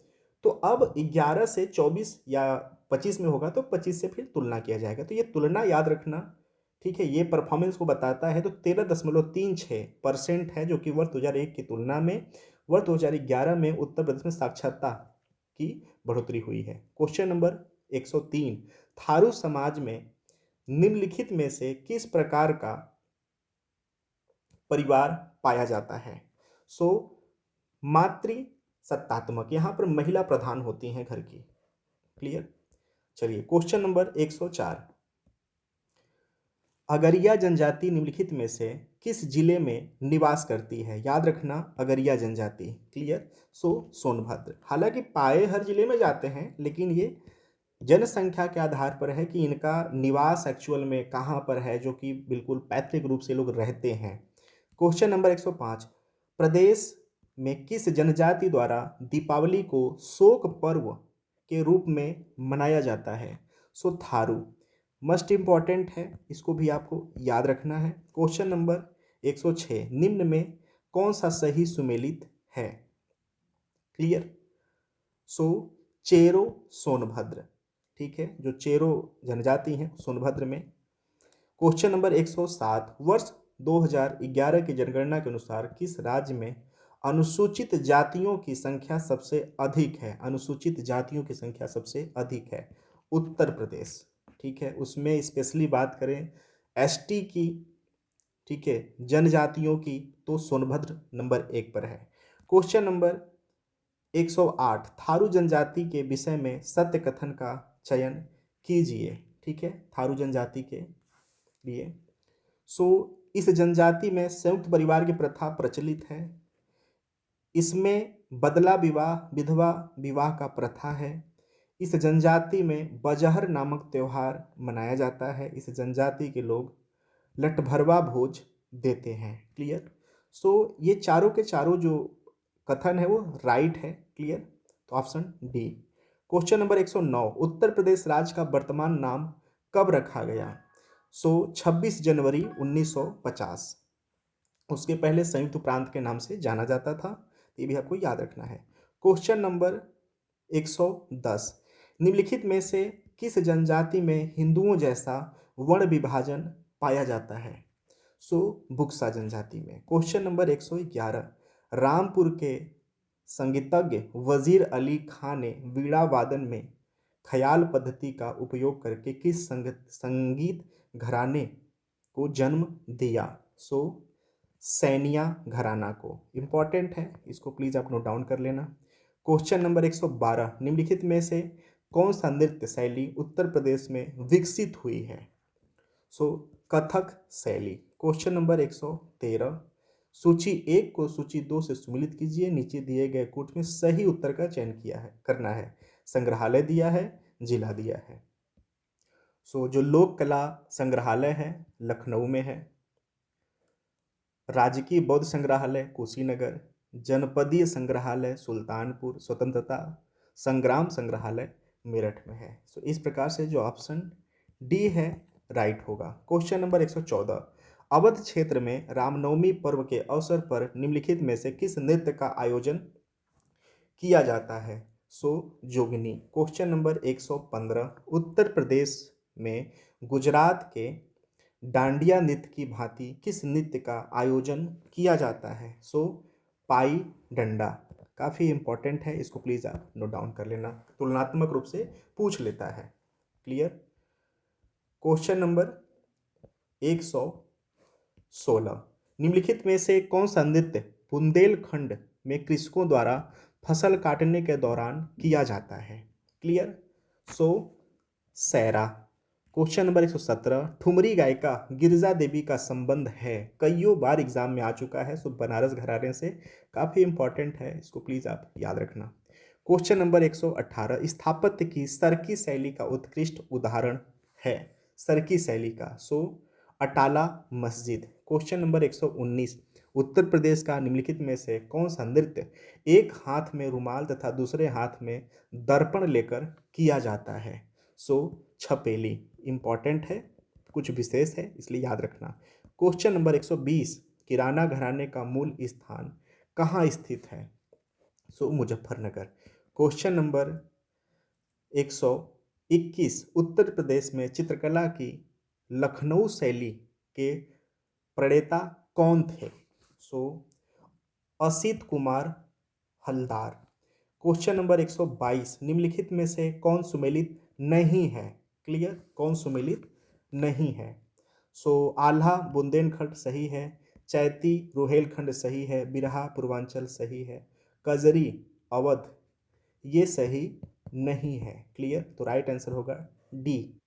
तो अब 11 से 24 या 25 में होगा तो 25 से फिर तुलना किया जाएगा। तो ये तुलना याद रखना, ठीक है? ये परफॉर्मेंस को बताता है। तो 13.36% है जो कि वर्ष 2001 की तुलना में वर्ष 2011 में उत्तर प्रदेश में साक्षरता की बढ़ोतरी हुई है। क्वेश्चन नंबर 103, थारू समाज में निम्नलिखित में से किस प्रकार का परिवार पाया जाता है? सो मातृ सत्तात्मक, यहां पर महिला प्रधान होती हैं घर की। क्लियर? चलिए क्वेश्चन नंबर 104, अगरिया जनजाति निम्नलिखित में से किस जिले में निवास करती है? याद रखना, अगरिया जनजाति। क्लियर? सो सोनभद्र। हालांकि पाए हर जिले में जाते हैं, लेकिन ये जनसंख्या के आधार पर है कि इनका निवास एक्चुअल में कहाँ पर है, जो कि बिल्कुल पैतृक रूप से लोग रहते हैं। क्वेश्चन नंबर 105, प्रदेश में किस जनजाति द्वारा दीपावली को शोक पर्व के रूप में मनाया जाता है? सो थारू। मस्ट इंपॉर्टेंट है, इसको भी आपको याद रखना है। क्वेश्चन नंबर 106, निम्न में कौन सा सही सुमेलित है? क्लियर? सो चेरो सोनभद्र, ठीक है? जो चेरो जनजाति है सोनभद्र में। क्वेश्चन नंबर 107, वर्ष 2011 की जनगणना के अनुसार किस राज्य में अनुसूचित जातियों की संख्या सबसे अधिक है? अनुसूचित जातियों की संख्या सबसे अधिक है उत्तर प्रदेश, ठीक है? उसमें स्पेशली बात करें एसटी की, ठीक है, जनजातियों की, तो सोनभद्र नंबर 1 पर है। क्वेश्चन नंबर 108, थारू जनजाति के विषय में सत्य कथन का चयन कीजिए, ठीक है? थारू जनजाति के लिए। सो इस जनजाति में संयुक्त परिवार की प्रथा प्रचलित है। इसमें बदला विवाह, विधवा विवाह का प्रथा है। इस जनजाति में बजहर नामक त्योहार मनाया जाता है। इस जनजाति के लोग लठभरवा भोज देते हैं। क्लियर? सो ये चारों के चारों जो कथन है वो राइट है। क्लियर? तो option D. Question number 109, Uttar Pradesh राज्य का वर्तमान नाम कब रखा गया? सो 26 जनवरी 1950। उसके पहले संयुक्त प्रांत के नाम से जाना जाता था। ये भी आपको याद रखना है। क्वेश्चन नंबर 110, निम्नलिखित में से किस जनजाति में हिंदुओं जैसा वर्ण विभाजन पाया जाता है? सो बुक्सा जनजाति में। क्वेश्चन नंबर 111, रामपुर के संगीतज्ञ वजीर अली खां ने वीणा वादन में ख्याल पद्धति का उपयोग करके किस संगीत घराने को जन्म दिया? सो सैनिया घराना को। इंपॉर्टेंट है, इसको प्लीज आप नोट डाउन कर लेना। क्वेश्चन नंबर 112, निम्नलिखित में से कौन सा नृत्य शैली उत्तर प्रदेश में विकसित हुई है? सो कथक शैली। क्वेश्चन नंबर 113, सूची 1 को सूची 2 से सुमिलित कीजिए। नीचे दिए गए कोट में सही उत्तर का चयन करना है। संग्रहालय दिया है, जिला दिया है। सो जो लोक कला संग्रहालय है लखनऊ में है, राजकीय बौद्ध संग्रहालय कुशीनगर, जनपदीय संग्रहालय सुल्तानपुर, स्वतंत्रता संग्राम संग्रहालय मेरठ में है। सो इस प्रकार से जो ऑप्शन डी है राइट होगा। क्वेश्चन नंबर 114, अवध क्षेत्र में रामनवमी पर्व के अवसर पर निम्नलिखित में से किस नृत्य का आयोजन किया जाता है? सो जोगनी। क्वेश्चन नंबर 115, उत्तर प्रदेश में गुजरात के डांडिया नृत्य की भांति किस नृत्य का आयोजन किया जाता है? सो पाई डंडा। काफ़ी इंपॉर्टेंट है, इसको प्लीज़ आप नोट डाउन कर लेना, तुलनात्मक रूप से पूछ लेता है। क्लियर? क्वेश्चन नंबर 116, निम्नलिखित में से कौन सा नृत्य बुंदेलखंड में कृषकों द्वारा फसल काटने के दौरान किया जाता है? क्लियर? सो सैरा। क्वेश्चन नंबर 117, ठुमरी गायिका गिरिजा देवी का संबंध है? कईयों बार एग्जाम में आ चुका है। सो बनारस घराने से, काफ़ी इंपॉर्टेंट है, इसको प्लीज़ आप याद रखना। क्वेश्चन नंबर 118, स्थापत्य की सरकी शैली का उत्कृष्ट उदाहरण है? सरकी शैली का, सो अटाला मस्जिद। क्वेश्चन नंबर 119, उत्तर प्रदेश का निम्नलिखित में से कौन सा नृत्य एक हाथ में रुमाल तथा दूसरे हाथ में दर्पण लेकर किया जाता है? सो छपेली इंपॉर्टेंट है, कुछ विशेष है इसलिए याद रखना। क्वेश्चन नंबर 120, किराना घराने का मूल स्थान कहाँ स्थित है? सो मुजफ्फरनगर। क्वेश्चन नंबर 121, उत्तर प्रदेश में चित्रकला की लखनऊ शैली के प्रणेता कौन थे? सो असित कुमार हलदार। क्वेश्चन नंबर 122, निम्नलिखित में से कौन सुमेलित नहीं है? क्लियर, कौन सुमेलित नहीं है? सो आल्हा बुंदेलखंड सही है, चैती रुहेलखंड सही है, बिरहा पूर्वांचल सही है, कजरी अवध ये सही नहीं है। क्लियर, तो राइट आंसर होगा डी।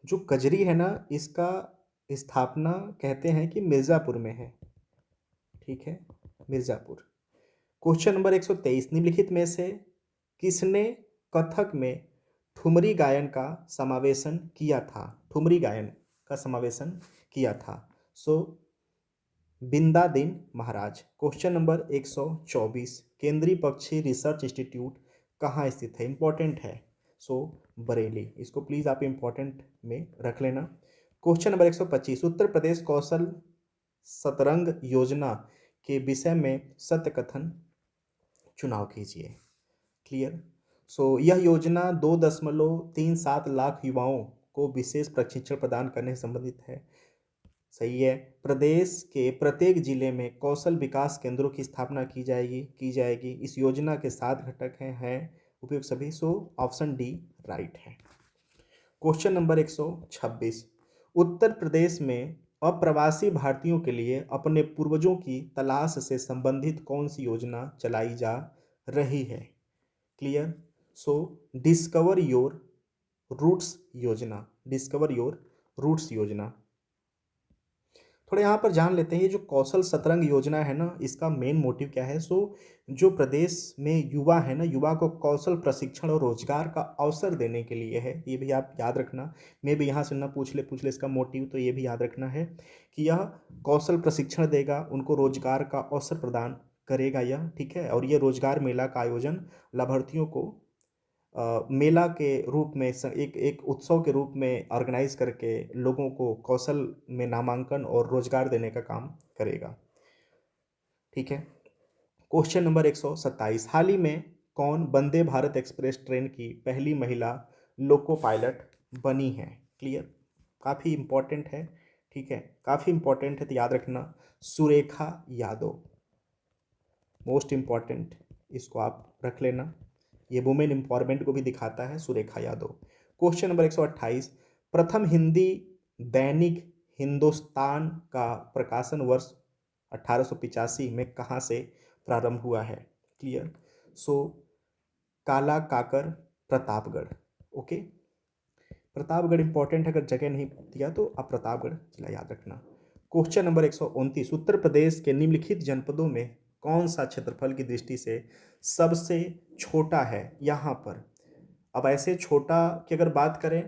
जो कजरी है ना, इसका स्थापना कहते हैं कि मिर्ज़ापुर में है। ठीक है, मिर्ज़ापुर। क्वेश्चन नंबर 123, निम्नलिखित में से किसने कथक में ठुमरी गायन का समावेशन किया था? ठुमरी गायन का समावेशन किया था। सो बिंदादिन महाराज। क्वेश्चन नंबर 124, केंद्रीय पक्षी रिसर्च इंस्टीट्यूट कहाँ स्थित है? इंपॉर्टेंट है, सो बरेली। इसको प्लीज़ आप इंपॉर्टेंट में रख लेना। क्वेश्चन नंबर 125, उत्तर प्रदेश कौशल सतरंग योजना के विषय में सत्य कथन चुनाव कीजिए। क्लियर, सो यह योजना 2.37 लाख युवाओं को विशेष प्रशिक्षण प्रदान करने से संबंधित है। सही है। प्रदेश के प्रत्येक जिले में कौशल विकास केंद्रों की स्थापना की जाएगी। इस योजना के 7 घटक हैं उपयुक्त सभी। सो ऑप्शन डी राइट है। क्वेश्चन नंबर 126, उत्तर प्रदेश में अप्रवासी भारतीयों के लिए अपने पूर्वजों की तलाश से संबंधित कौन सी योजना चलाई जा रही है? Clear, so discover your roots योजना। डिस्कवर योर रूट्स योजना। थोड़ा यहाँ पर जान लेते हैं, ये जो कौशल सतरंग योजना है ना, इसका मेन मोटिव क्या है? सो जो प्रदेश में युवा है ना, युवा को कौशल प्रशिक्षण और रोजगार का अवसर देने के लिए है। ये भी आप याद रखना। मैं भी यहाँ से ना पूछ ले इसका मोटिव, तो ये भी याद रखना है कि यह कौशल प्रशिक्षण देगा, उनको रोजगार का अवसर प्रदान करेगा यह। ठीक है, और ये रोजगार मेला का आयोजन लाभार्थियों को मेला के रूप में एक एक उत्सव के रूप में ऑर्गेनाइज करके लोगों को कौशल में नामांकन और रोजगार देने का काम करेगा। ठीक है। क्वेश्चन नंबर 127, हाल ही में कौन वंदे भारत एक्सप्रेस ट्रेन की पहली महिला लोको पायलट बनी है? क्लियर, काफ़ी इंपॉर्टेंट है। ठीक है, काफ़ी इंपॉर्टेंट है, तो याद रखना, सुरेखा यादव। मोस्ट इम्पॉर्टेंट, इसको आप रख लेना। ये वुमेन एम्पावरमेंट को भी दिखाता है, सुरेखा यादव। क्वेश्चन नंबर 128, प्रथम हिंदी दैनिक हिंदुस्तान का प्रकाशन वर्ष 1885 में कहाँ से प्रारंभ हुआ है? क्लियर, सो काला काकर प्रतापगढ़। ओके, प्रतापगढ़ इंपॉर्टेंट है, अगर जगह नहीं दिया तो आप प्रतापगढ़ जिला याद रखना। क्वेश्चन नंबर 129, उत्तर प्रदेश के निम्नलिखित जनपदों में कौन सा क्षेत्रफल की दृष्टि से सबसे छोटा है? यहाँ पर अब ऐसे छोटा की अगर बात करें,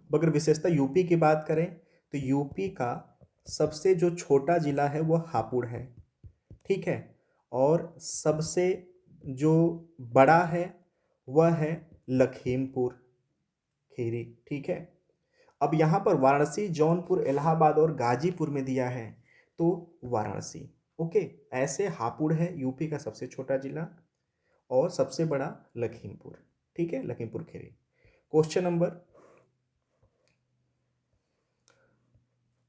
अगर विशेषता यूपी की बात करें, तो यूपी का सबसे जो छोटा जिला है वह हापुड़ है। ठीक है, और सबसे जो बड़ा है वह है लखीमपुर खीरी। ठीक है, अब यहाँ पर वाराणसी, जौनपुर, इलाहाबाद और गाजीपुर में दिया है, तो वाराणसी। ओके, ऐसे हापुड़ है यूपी का सबसे छोटा जिला और सबसे बड़ा लखीमपुर। ठीक है, लखीमपुर खीरी। क्वेश्चन नंबर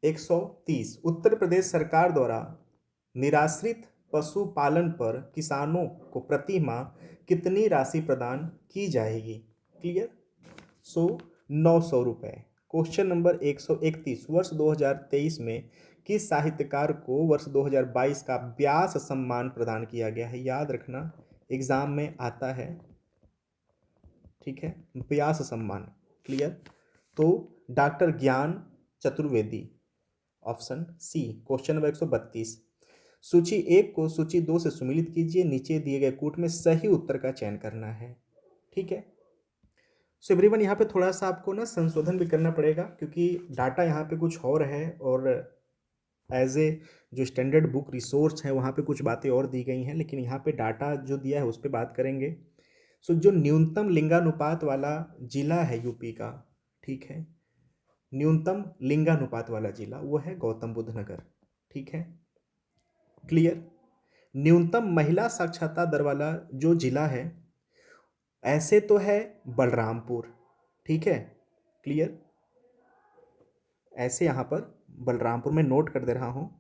130, उत्तर प्रदेश सरकार द्वारा निराश्रित पशुपालन पर किसानों को प्रति माह कितनी राशि प्रदान की जाएगी? क्लियर, सो 900 रुपये। क्वेश्चन नंबर 131, वर्ष 2023 में किस साहित्यकार को वर्ष 2022 का व्यास सम्मान प्रदान किया गया है? याद रखना, एग्जाम में आता है। ठीक है, व्यास सम्मान। क्लियर, तो doctor Gyan Chaturvedi, option C. Question number 132, सूची 1 को सूची 2 से सुमिलित कीजिए, नीचे दिए गए कूट में सही उत्तर का चयन करना है। ठीक है, सो एवरीवन, यहाँ पे थोड़ा सा आपको ना संशोधन भी करना पड़ेगा, क्योंकि डाटा यहाँ पे कुछ और है और एज ए जो स्टैंडर्ड बुक रिसोर्स है वहाँ पे कुछ बातें और दी गई हैं, लेकिन यहाँ पे डाटा जो दिया है उस पर बात करेंगे। सो जो न्यूनतम लिंगानुपात वाला जिला है यूपी का, ठीक है, न्यूनतम लिंगानुपात वाला जिला वो है गौतम बुद्ध नगर। ठीक है, क्लियर। न्यूनतम महिला साक्षरता दर वाला जो जिला है ऐसे तो है बलरामपुर। ठीक है, क्लियर। ऐसे यहाँ पर बलरामपुर में नोट कर दे रहा हूँ,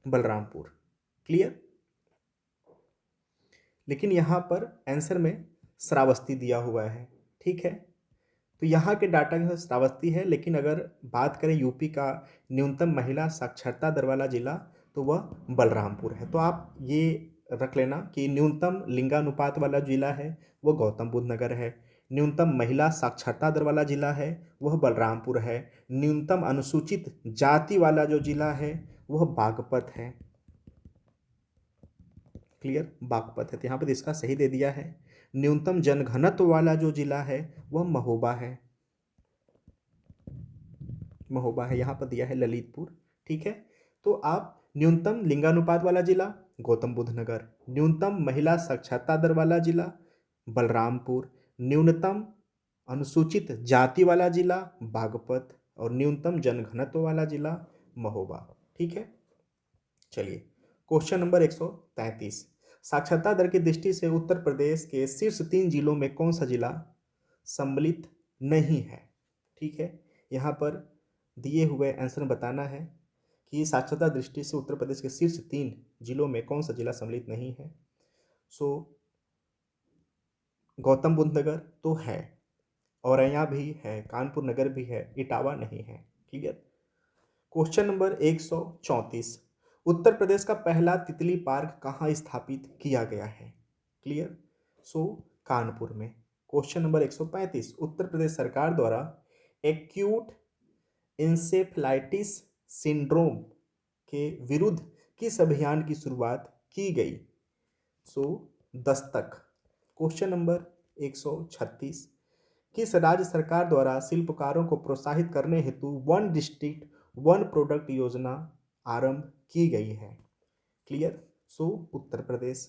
बलरामपुर, क्लियर। लेकिन यहाँ पर आंसर में श्रावस्ती दिया हुआ है। ठीक है, तो यहाँ के डाटा के साथ श्रावस्ती है, लेकिन अगर बात करें यूपी का न्यूनतम महिला साक्षरता दर वाला जिला तो वह बलरामपुर है। तो आप ये रख लेना कि न्यूनतम लिंगानुपात वाला जिला है वह गौतम बुद्ध नगर है, न्यूनतम महिला साक्षरता दर वाला जिला है वह बलरामपुर है, न्यूनतम अनुसूचित जाति वाला जो जिला है वह बागपत है। क्लियर, बागपत है। तो यहाँ पर इसका सही दे दिया है। न्यूनतम जनघनत्व वाला जो जिला है वह महोबा है, महोबा है। यहाँ पर दिया है ललितपुर। ठीक है, तो आप न्यूनतम लिंगानुपात वाला जिला गौतम बुद्ध नगर, न्यूनतम महिला साक्षरता दर वाला जिला बलरामपुर, न्यूनतम अनुसूचित जाति वाला जिला बागपत और न्यूनतम जनघनत्व वाला जिला महोबा। ठीक है, चलिए क्वेश्चन नंबर 133। साक्षरता दर की दृष्टि से उत्तर प्रदेश के शीर्ष 3 जिलों में कौन सा जिला सम्मिलित नहीं है। ठीक है, यहाँ पर दिए हुए आंसर में बताना है कि साक्षरता दृष्टि से उत्तर प्रदेश के शीर्ष 3 जिलों में कौन सा जिला सम्मिलित नहीं है। सो गौतम बुद्ध नगर तो है, औरैया भी है, कानपुर नगर भी है, इटावा नहीं है। Clear. Question number 134। Uttar Pradesh का पहला तितली पार्क कहाँ स्थापित किया गया है। क्लियर, सो कानपुर में। Question number 135। उत्तर प्रदेश सरकार द्वारा एक्यूट इंसेफ्लाइटिस सिंड्रोम के विरुद्ध किस अभियान की शुरुआत की गई। सो दस्तक। Question number 136। किस राज्य सरकार द्वारा शिल्पकारों को प्रोत्साहित करने हेतु वन डिस्ट्रिक्ट वन प्रोडक्ट योजना आरंभ की गई है। Clear, so Uttar Pradesh.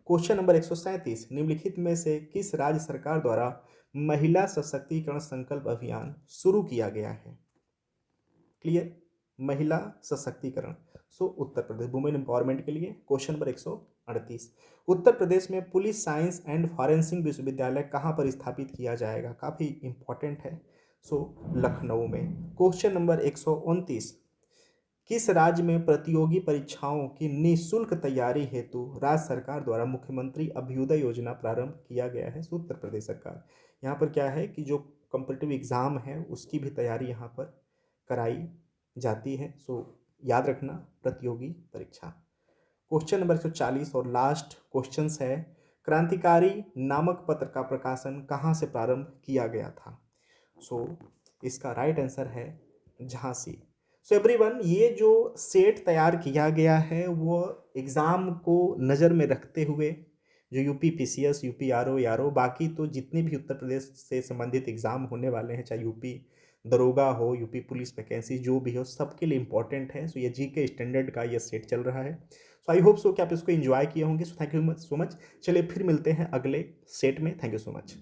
Question number 137। निम्नलिखित में से किस राज्य सरकार द्वारा महिला सशक्तिकरण संकल्प अभियान शुरू किया गया है। क्लियर, महिला सशक्तिकरण, सो उत्तर प्रदेश, वुमेन एम्पावरमेंट के लिए। Question number 138। उत्तर प्रदेश में पुलिस साइंस एंड फॉरेंसिक विश्वविद्यालय कहाँ पर स्थापित किया जाएगा। काफ़ी इंपॉर्टेंट है, सो लखनऊ में। Question number 129। किस राज्य में प्रतियोगी परीक्षाओं की निःशुल्क तैयारी हेतु राज्य सरकार द्वारा मुख्यमंत्री अभ्युदय योजना प्रारंभ किया गया है। उत्तर प्रदेश सरकार। यहाँ पर क्या है कि जो कॉम्पिटिटिव एग्जाम है उसकी भी तैयारी यहाँ पर कराई जाती है। सो याद रखना, प्रतियोगी परीक्षा। क्वेश्चन नंबर 140 और लास्ट क्वेश्चन है, क्रांतिकारी नामक पत्र का प्रकाशन कहाँ से प्रारंभ किया गया था। सो इसका राइट आंसर है झांसी। सो एवरीवन, ये जो सेट तैयार किया गया है वो एग्ज़ाम को नज़र में रखते हुए जो यूपी पीसीएस, यूपी आरओ, यारो, बाकी तो जितने भी उत्तर प्रदेश से संबंधित एग्ज़ाम होने वाले हैं, चाहे यूपी दरोगा हो, यूपी पुलिस वैकेंसी जो भी हो, सबके लिए इंपॉर्टेंट है। सो ये जीके स्टैंडर्ड का ये सेट चल रहा है। सो आई होप सो कि आप इसको एंजॉय किए होंगे। So thank you so much. चलिए फिर मिलते हैं अगले सेट में। Thank you so much.